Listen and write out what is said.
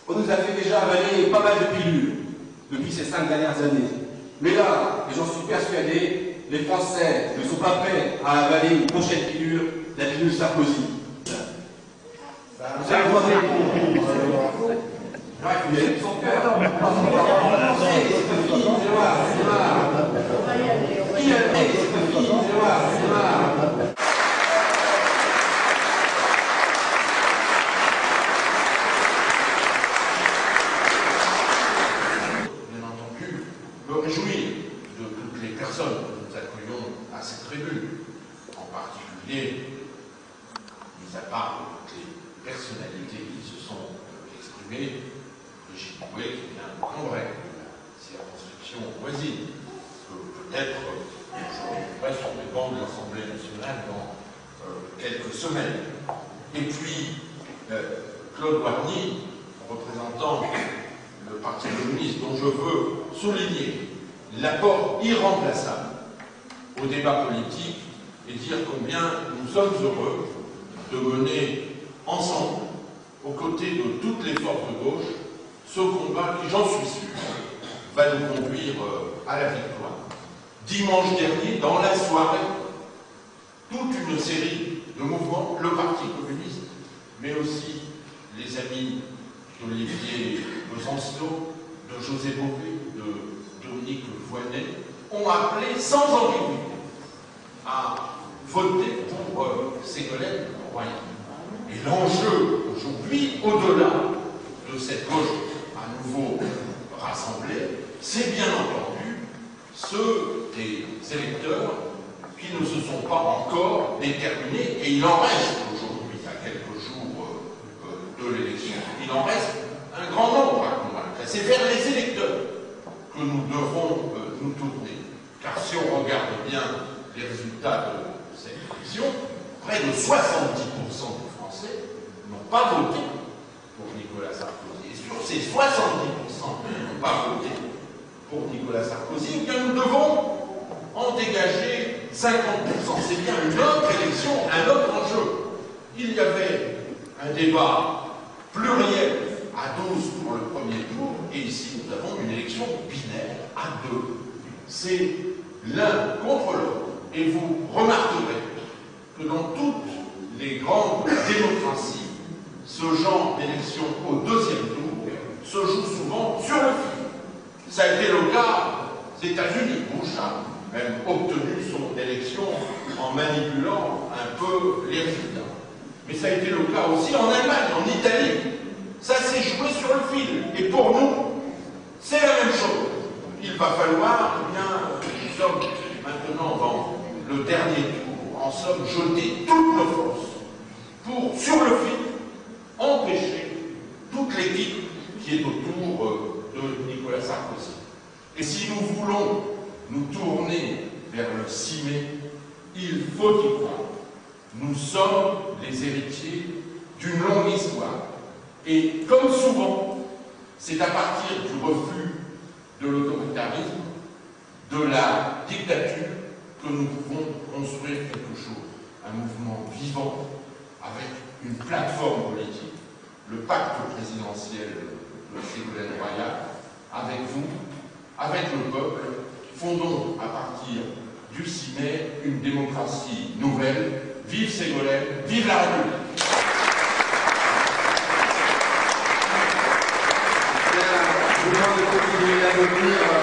On nous a fait déjà avaler pas mal de pilules depuis ces 5 dernières années. Mais là, et j'en suis persuadé, les Français ne sont pas prêts à avaler une prochaine pilule, la pilule Sarkozy. Vous allez voir des cons. Bref, il y a son cœur. C'est fini, c'est noir, c'est noir. Qui a dit que c'est fini, c'est noir, c'est noir. Me réjouir de toutes les personnes que nous accueillons à cette tribune, en particulier, mis à part toutes les personnalités qui se sont exprimées, Brigitte Bouet qui vient de Cambrai, de la circonscription voisine, que peut-être je retrouverai sur les bancs de l'Assemblée nationale dans quelques semaines. Et puis Claude Warny, représentant le Parti communiste, dont je veux souligner l'apport irremplaçable au débat politique et dire combien nous sommes heureux de mener ensemble, aux côtés de toutes les forces de gauche, ce combat qui, j'en suis sûr, va nous conduire à la victoire. Dimanche dernier, dans la soirée, toute une série de mouvements, le Parti communiste, mais aussi les amis d'Olivier Besancenot, de José Bové, de Dominique Voynet, ont appelé sans ambiguïté à voter pour Ségolène Royal. Et l'enjeu aujourd'hui, au-delà de cette gauche à nouveau rassemblée, c'est bien entendu ceux des électeurs qui ne se sont pas encore déterminés, et il en reste aujourd'hui, à quelques jours de l'élection, il en reste un grand nombre à convaincre. C'est vers les électeurs que nous devrons nous tourner. Car si on regarde bien les résultats de cette élection, près de 70% des Français n'ont pas voté pour Nicolas Sarkozy. Et sur ces 70% qui n'ont pas voté pour Nicolas Sarkozy, eh bien nous devons en dégager 50%. C'est bien une autre élection, un autre enjeu. Il y avait un débat pluriel à 12 pour le premier tour, et ici nous avons une élection binaire à 2. C'est l'un contre l'autre. Et vous remarquerez que dans toutes les grandes démocraties, ce genre d'élection au deuxième tour se joue souvent sur le fil. Ça a été le cas aux États-Unis. Bush a même obtenu son élection en manipulant un peu les résultats. Mais ça a été le cas aussi en Allemagne, en Italie. Ça s'est joué sur le fil. Et pour nous, c'est la même chose. Il va falloir, eh bien, nous sommes maintenant dans le dernier tour, en somme, jeter toutes nos forces pour, sur le fil, empêcher toute l'équipe qui est autour de Nicolas Sarkozy. Et si nous voulons nous tourner vers le 6 mai, il faut y croire. Nous sommes les héritiers d'une longue histoire. Et comme souvent, c'est à partir du refus de l'autoritarisme, de la dictature, que nous pouvons construire quelque chose. Un mouvement vivant, avec une plateforme politique, le pacte présidentiel de Ségolène Royal, avec vous, avec le peuple, fondons à partir du 6 mai une démocratie nouvelle. Vive Ségolène, vive la République! Je vous demande de continuer à venir.